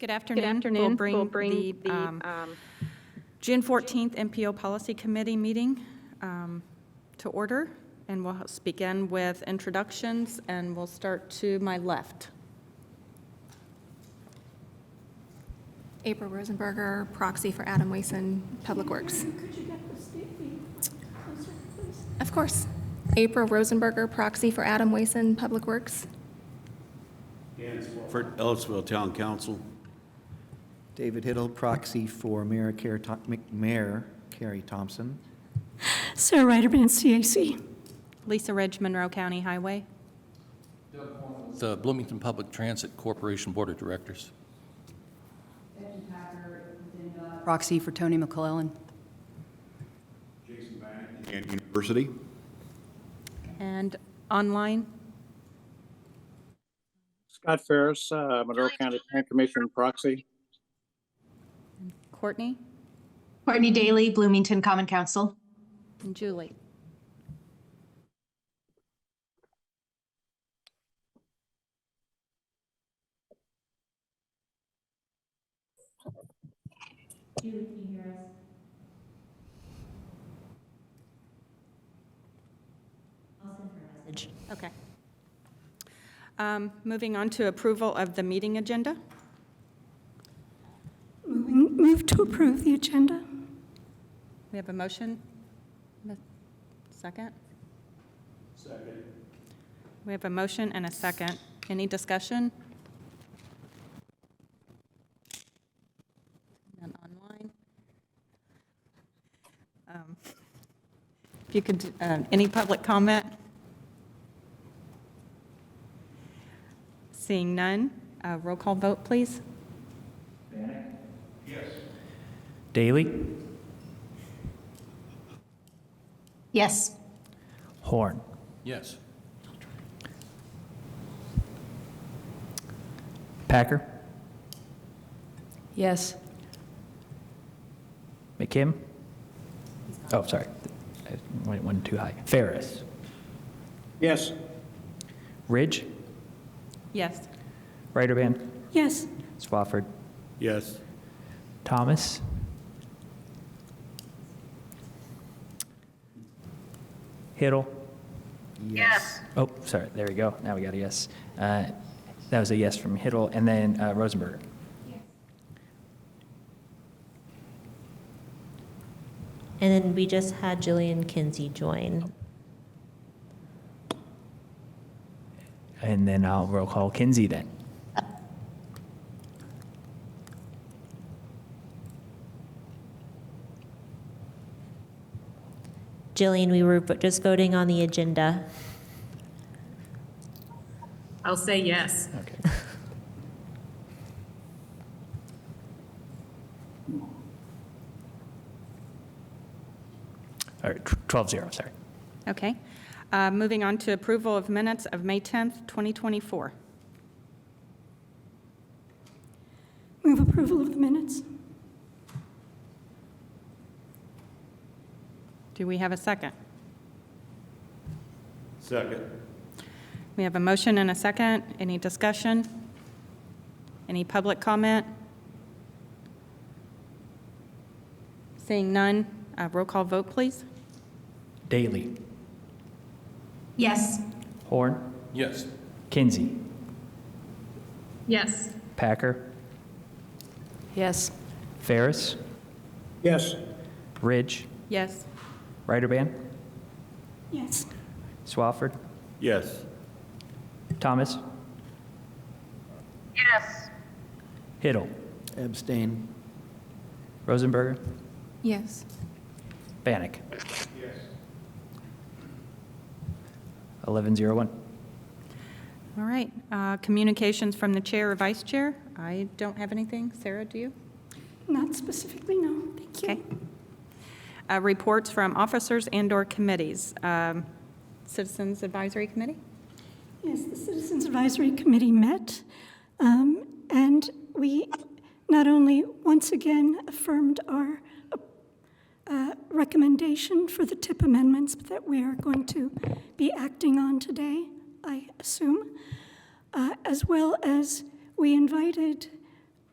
Good afternoon. We'll bring the June 14th MPO Policy Committee meeting to order, and we'll begin with introductions, and we'll start to my left. April Rosenberger, proxy for Adam Wason, Public Works. Could you get the stately closer, please? Of course. April Rosenberger, proxy for Adam Wason, Public Works. For Ellisville Town Council. David Hiddle, proxy for Mayor Carrie Thompson. Sarah Ryderman, CAC. Lisa Ridge, Monroe County Highway. The Bloomington Public Transit Corporation Board of Directors. Proxy for Tony McClellan. Jason Bannock and University. And online, Scott Ferris, Monroe County Plan Commission proxy. Courtney Courtney Daly, Bloomington Common Council. and Julie. Julie, can you hear us? I'll send her a message. Okay. Moving on to approval of the meeting agenda. Move to approve the agenda. We have a motion. Second? Second. We have a motion and a second. Any discussion? None online. If you could, any public comment? Seeing none, roll call vote, please. Daly, Yes. Horn, Yes. Packer, Yes. McKim. Oh, sorry, I went one too high. Ferris, Yes. Ridge, Yes. Ryderband, Yes. Swafford, Yes. Thomas, Hiddle. Yes. Oh, sorry, there we go. Now we got a yes. That was a yes from Hiddle, and then Rosenberger. And then we just had Jillian Kinsey join. And then I'll roll call Kinsey then. Jillian, we were just voting on the agenda. I'll say yes. Okay. All right, 12-0, sorry. Okay. Moving on to approval of minutes of May 10th, 2024. Move approval of the minutes. Do we have a second? Second. We have a motion and a second. Any discussion? Any public comment? Seeing none, roll call vote, please. Daly, Yes. Horn, Yes. Kinsey, Yes. Packer, Yes. Ferris, Yes. Ridge, Yes. Ryderband, Yes. Swafford, Yes. Thomas, Yes. Hiddle, Abstain. Rosenberger, Yes. Bannock. Yes. 11-0-1. All right. Communications from the chair or vice chair? I don't have anything. Sarah, do you? Not specifically, no. Thank you. Okay. Reports from officers and/or committees. Citizens Advisory Committee? Yes, the Citizens Advisory Committee met, and we not only once again affirmed our recommendation for the TIP amendments that we are going to be acting on today, I assume, as well as we invited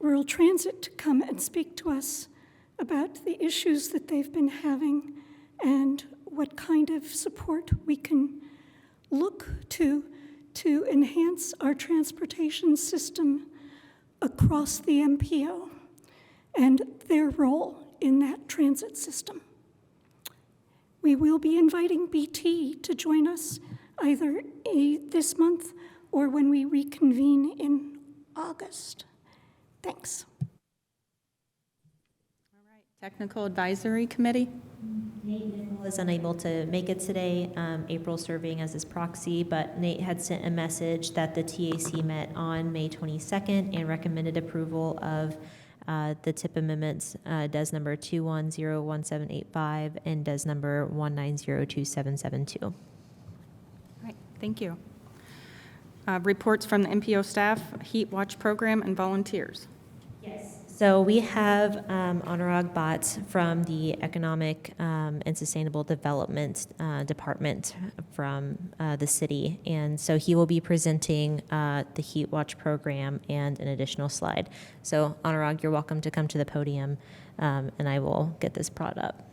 Rural Transit to come and speak to us about the issues that they've been having and what kind of support we can look to enhance our transportation system across the MPO and their role in that transit system. We will be inviting BT to join us either this month or when we reconvene in August. Thanks. Technical Advisory Committee. Nate was unable to make it today. April serving as his proxy, but Nate had sent a message that the TAC met on May 22nd and recommended approval of the TIP amendments, DES number 2101785 and DES number 1902772. All right, thank you. Reports from the MPO staff, Heat Watch Program, and volunteers. Yes. So we have Anurag Bhatt from the Economic and Sustainable Development Department from the city. And so he will be presenting the Heat Watch program and an additional slide. So Anurag, you're welcome to come to the podium, and I will get this brought up.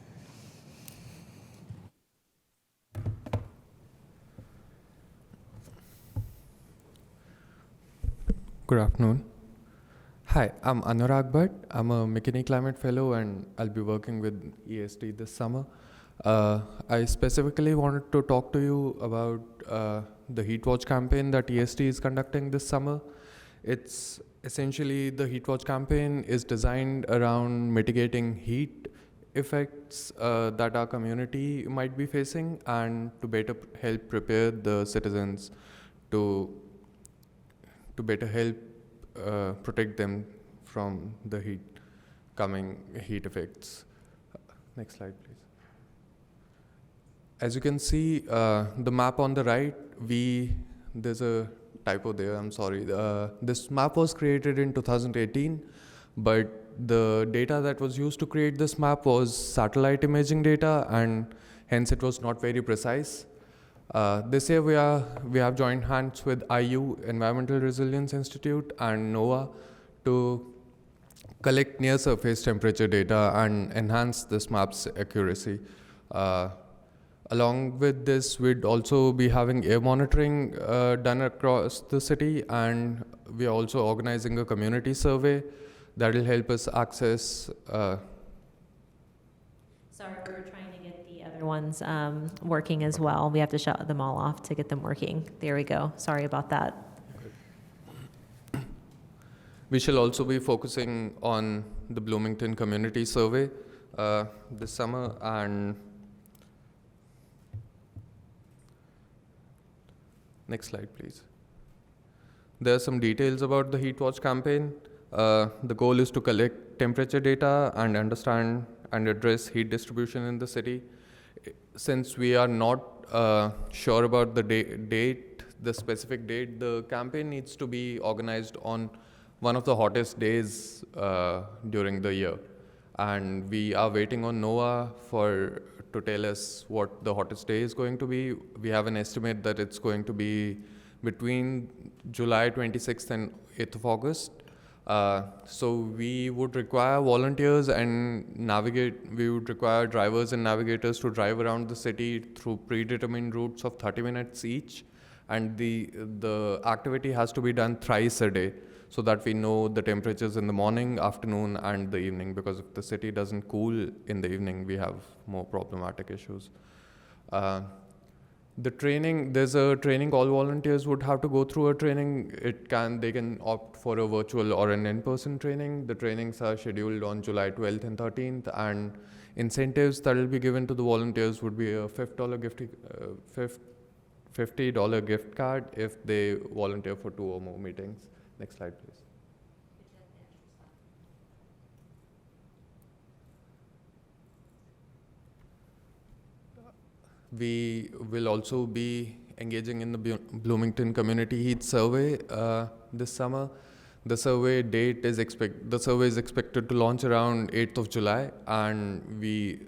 Good afternoon. Hi, I'm Anurag Bhatt. I'm a McKinney Climate Fellow and I'll be working with ESD this summer. I specifically wanted to talk to you about the Heat Watch campaign that ESD is conducting this summer. It's essentially, the Heat Watch campaign is designed around mitigating heat effects that our community might be facing and to better help prepare the citizens to better help protect them from the coming heat effects. Next slide, please. As you can see, the map on the right, there's a typo there, I'm sorry. This map was created in 2018, but the data that was used to create this map was satellite imaging data, and hence it was not very precise. This year we have joined hands with IU, Environmental Resilience Institute, and NOAA to collect near surface temperature data and enhance this map's accuracy. Along with this, we'd also be having air monitoring done across the city, and we are also organizing a community survey that will help us access. Sorry, we're trying to get the other ones working as well. We have to shut them all off to get them working. There we go. Sorry about that. We shall also be focusing on the Bloomington community survey this summer, and next slide, please. There are some details about the Heat Watch campaign. The goal is to collect temperature data and understand and address heat distribution in the city. Since we are not sure about the the specific date, the campaign needs to be organized on one of the hottest days during the year. And we are waiting on NOAA to tell us what the hottest day is going to be. We have an estimate that it's going to be between July 26th and 8th of August. So we would require volunteers and we would require drivers and navigators to drive around the city through predetermined routes of 30 minutes each. And the activity has to be done thrice a day, so that we know the temperatures in the morning, afternoon, and the evening, because if the city doesn't cool in the evening, we have more problematic issues. The training, there's a training all volunteers would have to go through a training. They can opt for a virtual or an in-person training. The trainings are scheduled on July 12th and 13th, and incentives that will be given to the volunteers would be a $50 gift card if they volunteer for 2 or more meetings. Next slide, please. We will also be engaging in the Bloomington Community Heat Survey this summer. The survey is expected to launch around 8th of July, and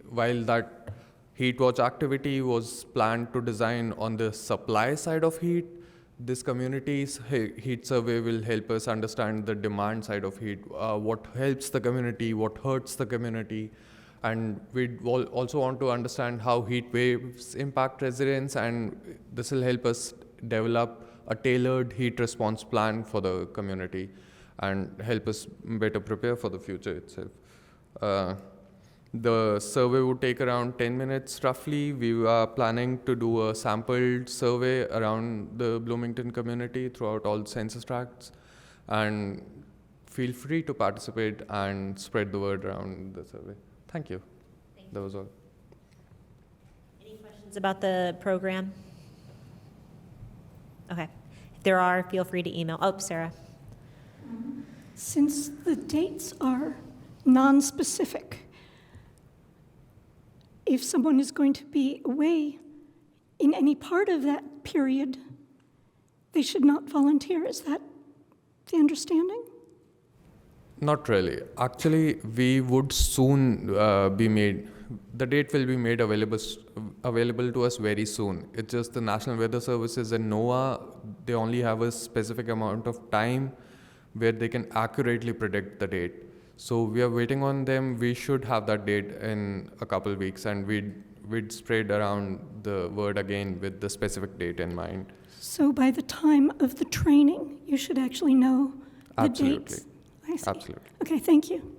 while that Heat Watch activity was planned to design on the supply side of heat, this community's heat survey will help us understand the demand side of heat, what helps the community, what hurts the community, and we also want to understand how heat waves impact residents, and this will help us develop a tailored heat response plan for the community and help us better prepare for the future itself. The survey would take around 10 minutes roughly. We are planning to do a sampled survey around the Bloomington community throughout all census tracts. And feel free to participate and spread the word around the survey. Thank you. That was all. Any questions about the program? Okay. If there are, feel free to email. Oh, Sarah. Since the dates are non-specific, if someone is going to be away in any part of that period, they should not volunteer. Is that the understanding? Not really. Actually, we would soon the date will be made available to us very soon. It's just the National Weather Services and NOAA, they only have a specific amount of time where they can accurately predict the date. So we are waiting on them. We should have that date in a couple weeks, and we'd spread around the word again with the specific date in mind. So by the time of the training, you should actually know the Absolutely. dates. I see. Absolutely. Okay, thank you.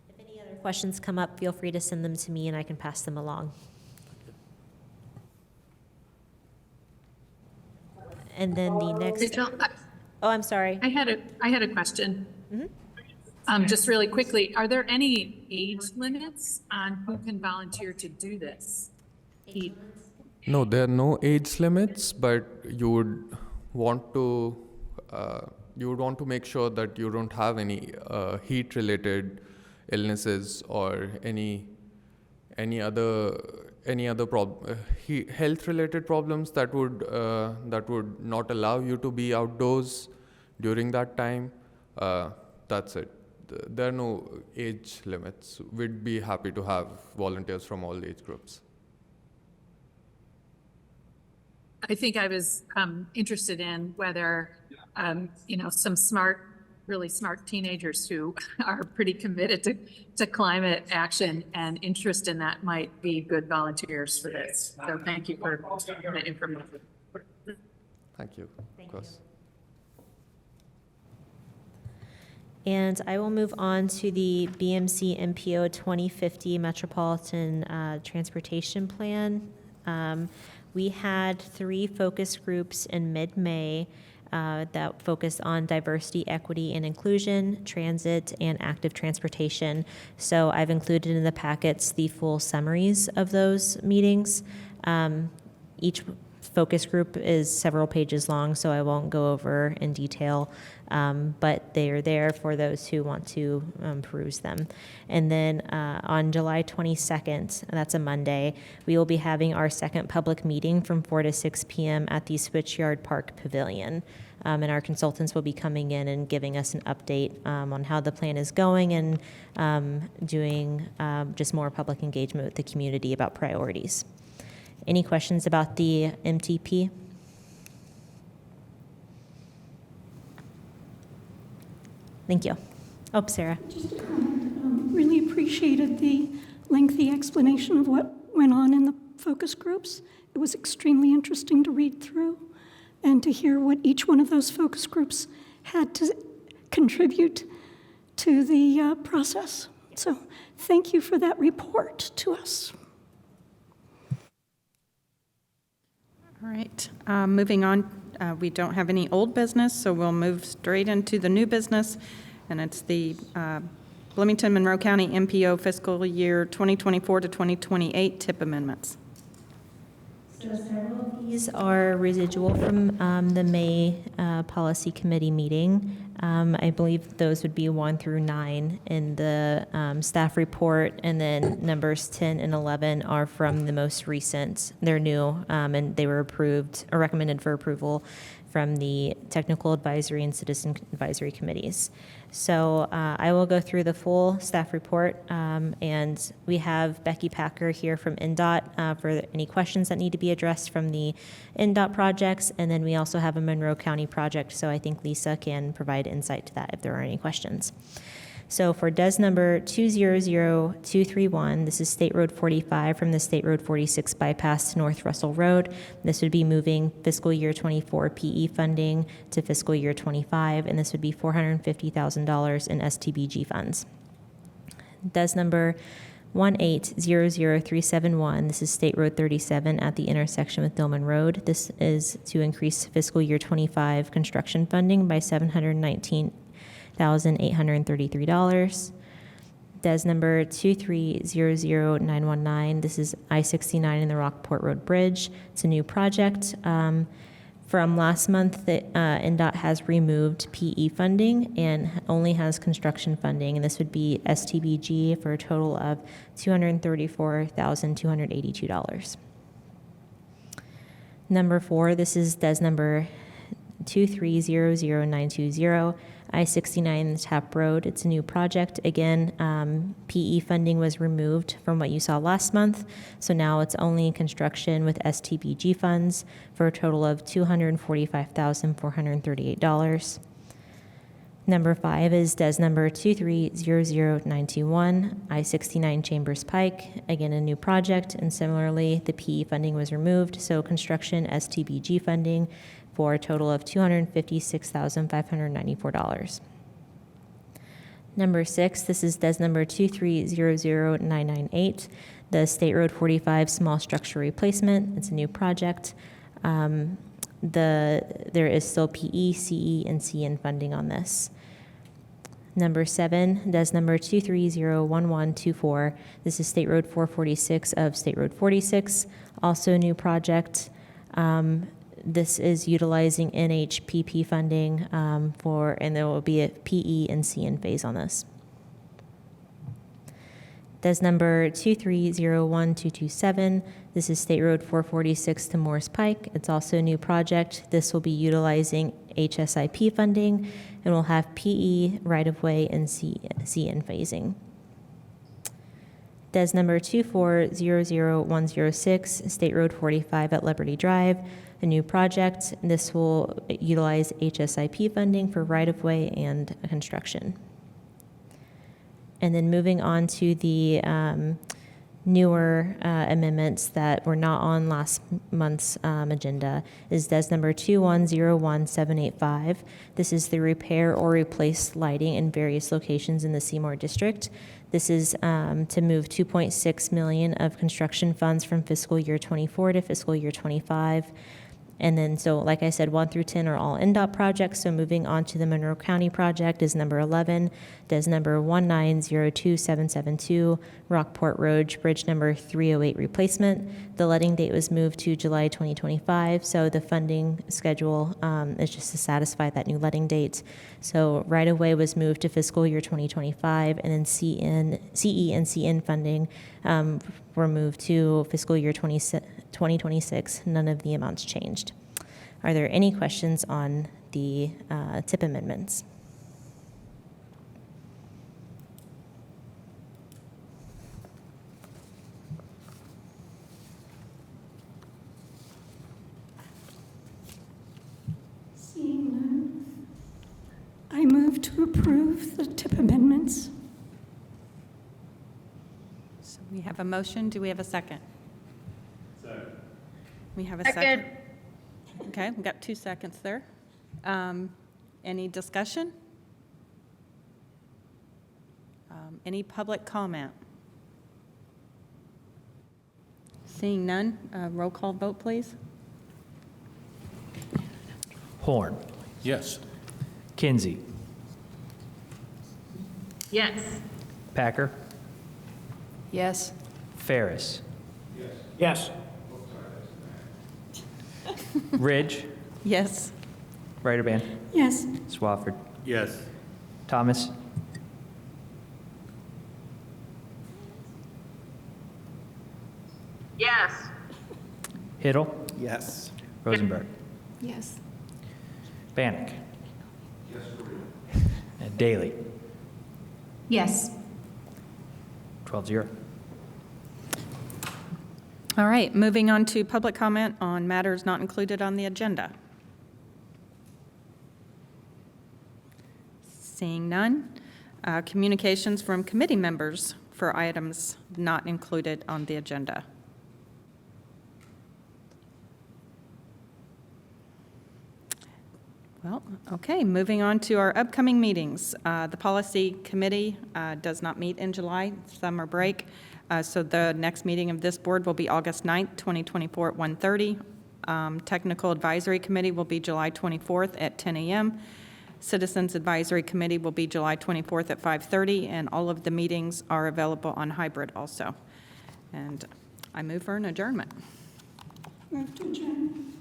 If any other questions come up, feel free to send them to me and I can pass them along. And then the next, Rachel, oh, I'm sorry. I had a question. Just really quickly, are there any age limits on who can volunteer to do this? No, there are no age limits, but you would want to make sure that you don't have any heat-related illnesses or any other health-related problems that would not allow you to be outdoors during that time. That's it. There are no age limits. We'd be happy to have volunteers from all age groups. I think I was interested in whether, some really smart teenagers who are pretty committed to climate action and interest in that might be good volunteers for this. So thank you for the information. Thank you. Of course. And I will move on to the BMC MPO 2050 Metropolitan Transportation Plan. We had 3 focus groups in mid-May that focused on diversity, equity, and inclusion, transit, and active transportation. So I've included in the packets the full summaries of those meetings. Each focus group is several pages long, so I won't go over in detail, but they are there for those who want to peruse them. And then on July 22nd, that's a Monday, we will be having our second public meeting from 4 to 6 p.m. at the Switchyard Park Pavilion. And our consultants will be coming in and giving us an update on how the plan is going and doing just more public engagement with the community about priorities. Any questions about the MTP? Thank you. Oh, Sarah. Just a comment. Really appreciated the lengthy explanation of what went on in the focus groups. It was extremely interesting to read through and to hear what each one of those focus groups had to contribute to the process. So thank you for that report to us. All right, moving on, we don't have any old business, so we'll move straight into the new business, and it's the Bloomington Monroe County MPO fiscal year 2024 to 2028 TIP amendments. So several of these are residual from the May Policy Committee meeting. I believe those would be 1 through 9 in the staff report, and then numbers 10 and 11 are from the most recent. They're new, and they were approved or recommended for approval from the Technical Advisory and Citizen Advisory Committees. So I will go through the full staff report, and we have Becky Packer here from NDOT for any questions that need to be addressed from the NDOT projects, and then we also have a Monroe County project, so I think Lisa can provide insight to that if there are any questions. So for DES number 200231, this is State Road 45 from the State Road 46 bypass to North Russell Road. This would be moving fiscal year 24 PE funding to fiscal year 25, and this would be $450,000 in STBG funds. DES number 1800371, this is State Road 37 at the intersection with Dillman Road. This is to increase fiscal year 25 construction funding by $719,833. DES number 2300919. This is I-69 in the Rockport Road Bridge. It's a new project. From last month, the NDOT has removed PE funding and only has construction funding, and this would be STBG for a total of $234,282. Number 4, this is DES number 2300920, I-69 Tap Road. It's a new project. Again, PE funding was removed from what you saw last month, so now it's only construction with STBG funds for a total of $245,438. Number 5 is DES number 2300921, I-69 Chambers Pike. Again, a new project, and similarly, the PE funding was removed, so construction STBG funding for a total of $256,594. Number 6, this is DES number 2300998, the State Road 45 small structure replacement. It's a new project. There is still PE, CE, and CN funding on this. Number 7, DES number 2301124. This is State Road 446 of State Road 46, also a new project. This is utilizing NHPP funding and there will be a PE and CN phase on this. DES number 2301227. This is State Road 446 to Morris Pike. It's also a new project. This will be utilizing HSIP funding and will have PE, right-of-way, and CN phasing. DES number 2400106, State Road 45 at Liberty Drive, a new project. This will utilize HSIP funding for right-of-way and construction. And then moving on to the newer amendments that were not on last month's agenda is DES number 2101785. This is the repair or replace lighting in various locations in the Seymour District. This is to move $2.6 million of construction funds from fiscal year 24 to fiscal year 25. And then, so like I said, 1 through 10 are all NDOT projects. So moving on to the Monroe County project is number 11, DES number 1902772, Rockport Road Bridge number 308 replacement. The letting date was moved to July 2025. So the funding schedule is just to satisfy that new letting date. So right of way was moved to fiscal year 2025, and then CE and CN funding were moved to fiscal year 2026. None of the amounts changed. Are there any questions on the TIP amendments? Seeing none, I move to approve the TIP amendments. So we have a motion. Do we have a second? Second. We have a second. Okay, we've got 2 seconds there. Any discussion? Any public comment? Seeing none, roll call vote, please. Horn. Yes. Kinsey. Yes. Packer. Yes. Ferris. Yes. Ridge. Yes. Ryder Yes. Swafford. Yes. Thomas. Yes. Hiddle. Yes. Rosenberg. Yes. Bannock. And Daly. Yes. 12-0. All right, moving on to public comment on matters not included on the agenda. Seeing none. Communications from committee members for items not included on the agenda. Well, okay, moving on to our upcoming meetings. The policy committee does not meet in July, summer break. So the next meeting of this board will be August 9th, 2024 at 1:30. Technical Advisory Committee will be July 24th at 10 a.m. Citizens Advisory Committee will be July 24th at 5:30, and all of the meetings are available on hybrid also. And I move for an adjournment. Move to adjourn.